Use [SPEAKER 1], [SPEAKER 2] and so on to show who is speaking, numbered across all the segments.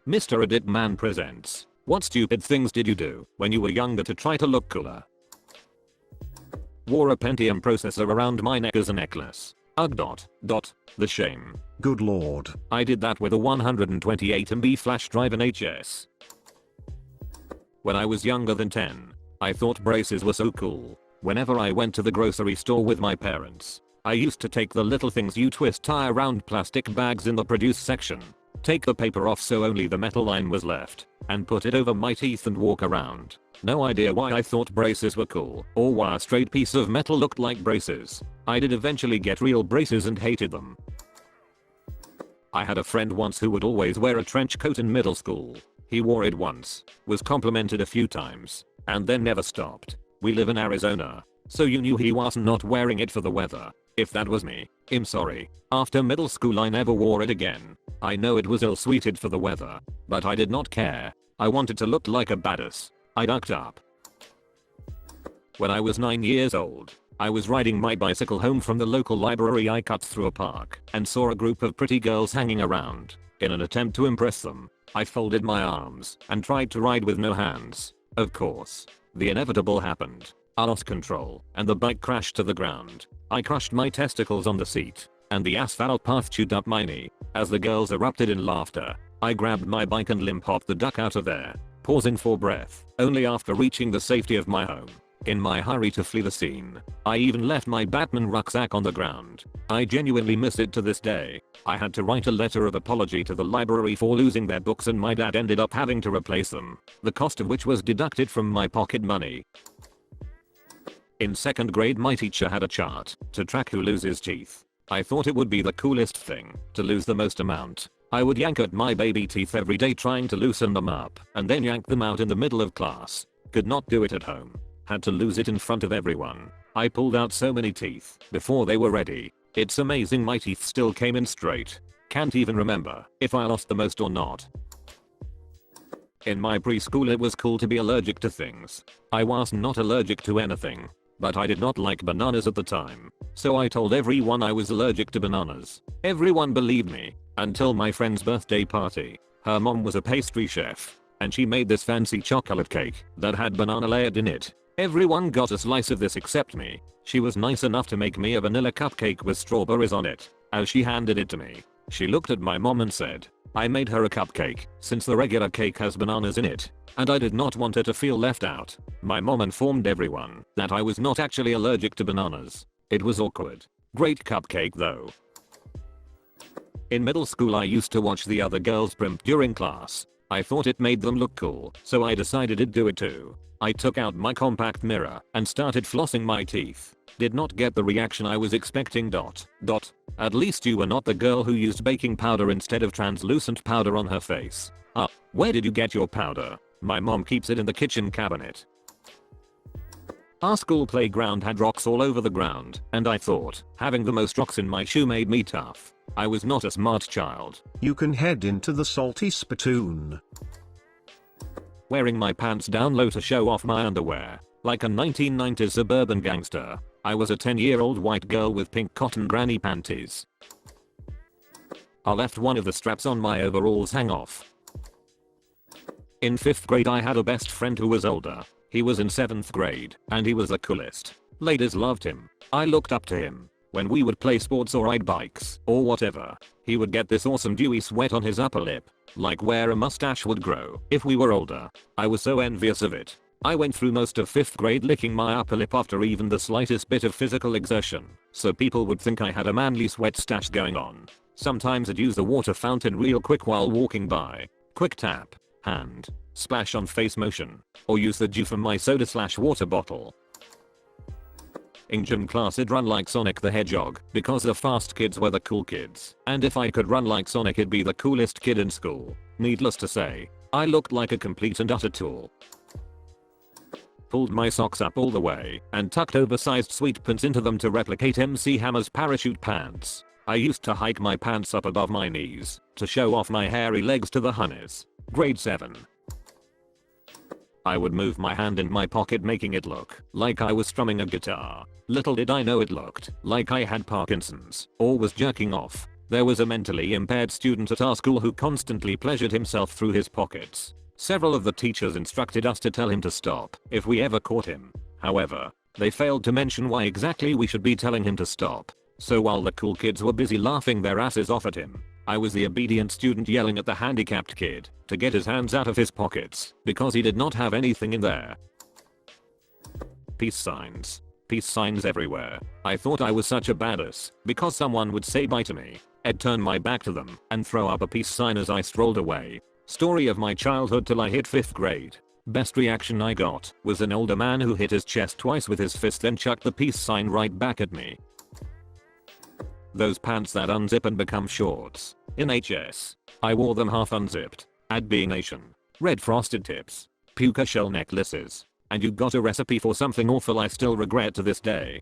[SPEAKER 1] Mr. Edit Man presents. What stupid things did you do when you were younger to try to look cooler? Wore a Pentium processor around my neck as a necklace. Ugh. The shame.
[SPEAKER 2] Good lord.
[SPEAKER 1] I did that with a 128 MB flash drive in HS. When I was younger than 10, I thought braces were so cool. Whenever I went to the grocery store with my parents, I used to take the little things you twist tie around plastic bags in the produce section, take the paper off so only the metal line was left, and put it over my teeth and walk around. No idea why I thought braces were cool or why a straight piece of metal looked like braces. I did eventually get real braces and hated them. I had a friend once who would always wear a trench coat in middle school. He wore it once, was complimented a few times, and then never stopped. We live in Arizona, so you knew he was not wearing it for the weather. If that was me, I'm sorry. After middle school I never wore it again. I know it was ill-suited for the weather, but I did not care. I wanted to look like a badass. I ducked up. When I was 9 years old, I was riding my bicycle home from the local library. I cut through a park and saw a group of pretty girls hanging around. In an attempt to impress them, I folded my arms and tried to ride with no hands. Of course, the inevitable happened. I lost control and the bike crashed to the ground. I crushed my testicles on the seat and the asphalt path chewed up my knee. As the girls erupted in laughter, I grabbed my bike and limp hopped the duck out of there, pausing for breath only after reaching the safety of my home. In my hurry to flee the scene, I even left my Batman rucksack on the ground. I genuinely miss it to this day. I had to write a letter of apology to the library for losing their books and my dad ended up having to replace them, the cost of which was deducted from my pocket money. In 2nd grade my teacher had a chart to track who loses teeth. I thought it would be the coolest thing to lose the most amount. I would yank at my baby teeth every day trying to loosen them up and then yank them out in the middle of class. Could not do it at home. Had to lose it in front of everyone. I pulled out so many teeth before they were ready. It's amazing my teeth still came in straight. Can't even remember if I lost the most or not. In my preschool it was cool to be allergic to things. I was not allergic to anything, but I did not like bananas at the time. So I told everyone I was allergic to bananas. Everyone believed me until my friend's birthday party. Her mom was a pastry chef and she made this fancy chocolate cake that had banana layered in it. Everyone got a slice of this except me. She was nice enough to make me a vanilla cupcake with strawberries on it. As she handed it to me, she looked at my mom and said, I made her a cupcake since the regular cake has bananas in it, and I did not want her to feel left out. My mom informed everyone that I was not actually allergic to bananas. It was awkward. Great cupcake though. In middle school I used to watch the other girls primp during class. I thought it made them look cool, so I decided to do it too. I took out my compact mirror and started flossing my teeth. Did not get the reaction I was expecting. At least you were not the girl who used baking powder instead of translucent powder on her face. Where did you get your powder? My mom keeps it in the kitchen cabinet. Our school playground had rocks all over the ground, and I thought having the most rocks in my shoe made me tough. I was not a smart child.
[SPEAKER 2] You can head into the salty spittoon.
[SPEAKER 1] Wearing my pants down low to show off my underwear, like a 1990s suburban gangster. I was a 10-year-old white girl with pink cotton granny panties. I left one of the straps on my overalls hang off. In 5th grade I had a best friend who was older. He was in 7th grade, and he was the coolest. Ladies loved him. I looked up to him. When we would play sports or ride bikes, or whatever, he would get this awesome dewy sweat on his upper lip, like where a mustache would grow if we were older. I was so envious of it. I went through most of 5th grade licking my upper lip after even the slightest bit of physical exertion, so people would think I had a manly sweat stash going on. Sometimes I'd use the water fountain real quick while walking by. Quick tap, hand, splash on face motion, or use the dew from my soda/water bottle. In gym class I'd run like Sonic the Hedgehog because the fast kids were the cool kids, and if I could run like Sonic I'd be the coolest kid in school. Needless to say, I looked like a complete and utter tool. Pulled my socks up all the way and tucked oversized sweat pants into them to replicate MC Hammer's parachute pants. I used to hike my pants up above my knees to show off my hairy legs to the honeys. Grade 7. I would move my hand in my pocket making it look like I was strumming a guitar. Little did I know it looked like I had Parkinson's or was jerking off. There was a mentally impaired student at our school who constantly pleasured himself through his pockets. Several of the teachers instructed us to tell him to stop if we ever caught him. However, they failed to mention why exactly we should be telling him to stop. So while the cool kids were busy laughing their asses off at him, I was the obedient student yelling at the handicapped kid to get his hands out of his pockets because he did not have anything in there. Peace signs. Peace signs everywhere. I thought I was such a badass because someone would say bye to me. I'd turn my back to them and throw up a peace sign as I strolled away. Story of my childhood till I hit 5th grade. Best reaction I got was an older man who hit his chest twice with his fist then chucked the peace sign right back at me. Those pants that unzip and become shorts. In HS. I wore them half unzipped. At being Asian. Red frosted tips. Puka shell necklaces. And you got a recipe for something awful I still regret to this day.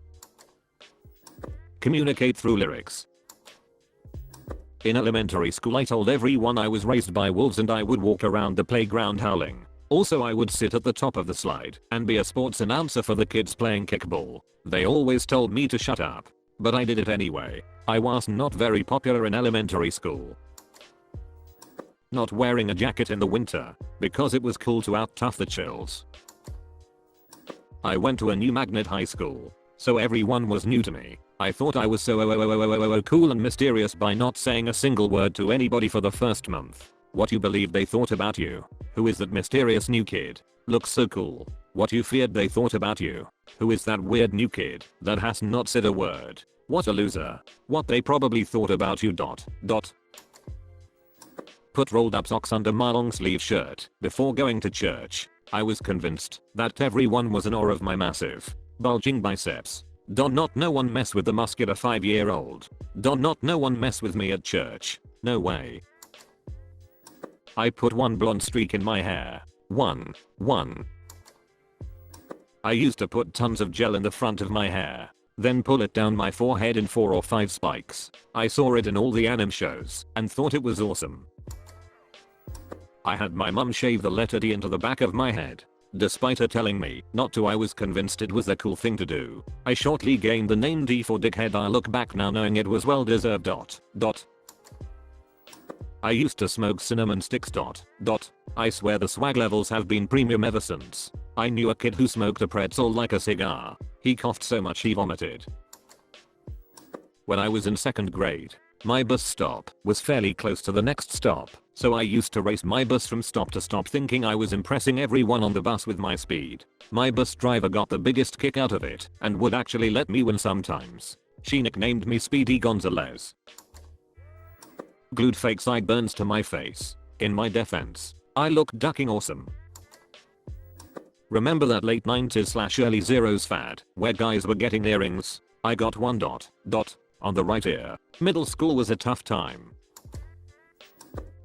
[SPEAKER 1] Communicate through lyrics. In elementary school I told everyone I was raised by wolves and I would walk around the playground howling. Also I would sit at the top of the slide and be a sports announcer for the kids playing kickball. They always told me to shut up. But I did it anyway. I was not very popular in elementary school. Not wearing a jacket in the winter because it was cool to out-tough the chills. I went to a new magnet high school, so everyone was new to me. I thought I was so cool and mysterious by not saying a single word to anybody for the first month. What you believed they thought about you? Who is that mysterious new kid? Looks so cool. What you feared they thought about you? Who is that weird new kid that has not said a word? What a loser. What they probably thought about you. Put rolled up socks under my long sleeve shirt before going to church. I was convinced that everyone was in awe of my massive, bulging biceps. Not no one mess with the muscular 5-year-old. Not no one mess with me at church. No way. I put one blonde streak in my hair. One. I used to put tons of gel in the front of my hair. Then pull it down my forehead in 4 or 5 spikes. I saw it in all the anime shows and thought it was awesome. I had my mum shave the letter D into the back of my head. Despite her telling me not to, I was convinced it was the cool thing to do. I shortly gained the name D for dickhead. I look back now knowing it was well deserved. I used to smoke cinnamon sticks. I swear the swag levels have been premium ever since. I knew a kid who smoked a pretzel like a cigar. He coughed so much he vomited. When I was in 2nd grade, my bus stop was fairly close to the next stop, so I used to race my bus from stop to stop thinking I was impressing everyone on the bus with my speed. My bus driver got the biggest kick out of it and would actually let me win sometimes. She nicknamed me Speedy Gonzalez. Glued fake sideburns to my face. In my defense, I looked ducking awesome. Remember that late 90s/early zeros fad where guys were getting earrings? I got one. On the right ear. Middle school was a tough time.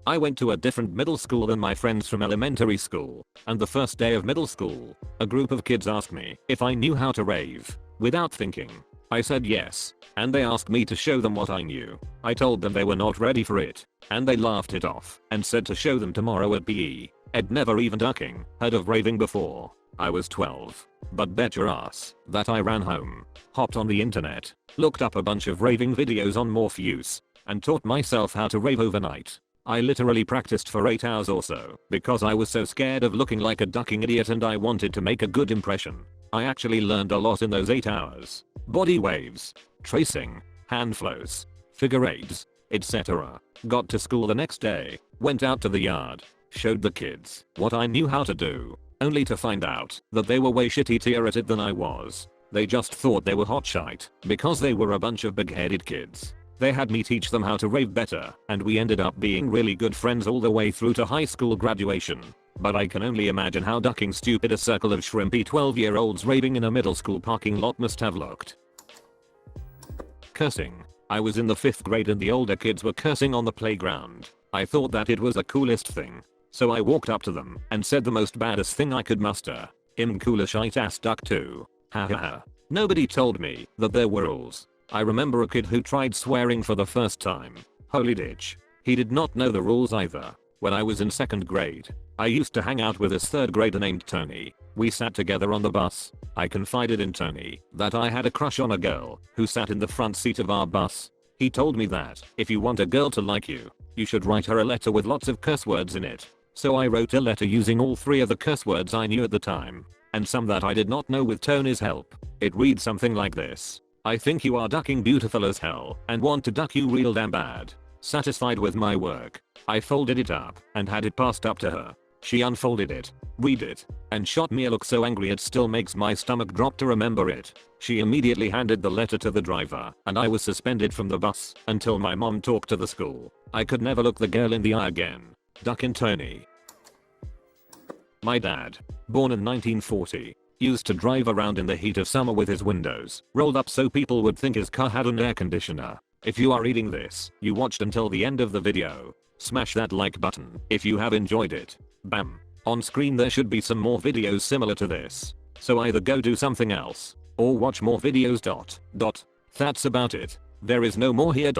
[SPEAKER 1] I went to a different middle school than my friends from elementary school, and the first day of middle school, a group of kids asked me if I knew how to rave. Without thinking, I said yes, and they asked me to show them what I knew. I told them they were not ready for it, and they laughed it off and said to show them tomorrow at PE. I'd never even heard of raving before. I was 12. But bet your ass that I ran home, hopped on the internet, looked up a bunch of raving videos on Morpheus, and taught myself how to rave overnight. I literally practiced for 8 hours or so because I was so scared of looking like a ducking idiot and I wanted to make a good impression. I actually learned a lot in those 8 hours. Body waves, tracing, hand flows, figure eights, etc. Got to school the next day, went out to the yard, showed the kids what I knew how to do, only to find out that they were way shittier at it than I was. They just thought they were hot shite because they were a bunch of big-headed kids. They had me teach them how to rave better, and we ended up being really good friends all the way through to high school graduation. But I can only imagine how ducking stupid a circle of shrimpy 12-year-olds raving in a middle school parking lot must have looked. Cursing. I was in the 5th grade and the older kids were cursing on the playground. I thought that it was the coolest thing. So I walked up to them and said the most baddest thing I could muster. Cooler shite ass duck too. Ha ha ha. Nobody told me that there were rules. I remember a kid who tried swearing for the first time. Holy ditch. He did not know the rules either. When I was in 2nd grade, I used to hang out with this 3rd grader named Tony. We sat together on the bus. I confided in Tony that I had a crush on a girl who sat in the front seat of our bus. He told me that if you want a girl to like you, you should write her a letter with lots of curse words in it. So I wrote a letter using all 3 of the curse words I knew at the time, and some that I did not know with Tony's help. It reads something like this. I think you are ducking beautiful as hell and want to duck you real damn bad. Satisfied with my work, I folded it up and had it passed up to her. She unfolded it, read it, and shot me a look so angry it still makes my stomach drop to remember it. She immediately handed the letter to the driver and I was suspended from the bus until my mom talked to the school. I could never look the girl in the eye again. Duckin' Tony. My dad, born in 1940, used to drive around in the heat of summer with his windows rolled up so people would think his car had an air conditioner. If you are reading this, you watched until the end of the video. Smash that like button if you have enjoyed it. Bam. On screen there should be some more videos similar to this. So either go do something else or watch more videos. That's about it. There is no more here.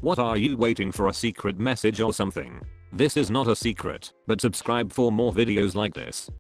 [SPEAKER 1] What are you waiting for, a secret message or something? This is not a secret, but subscribe for more videos like this.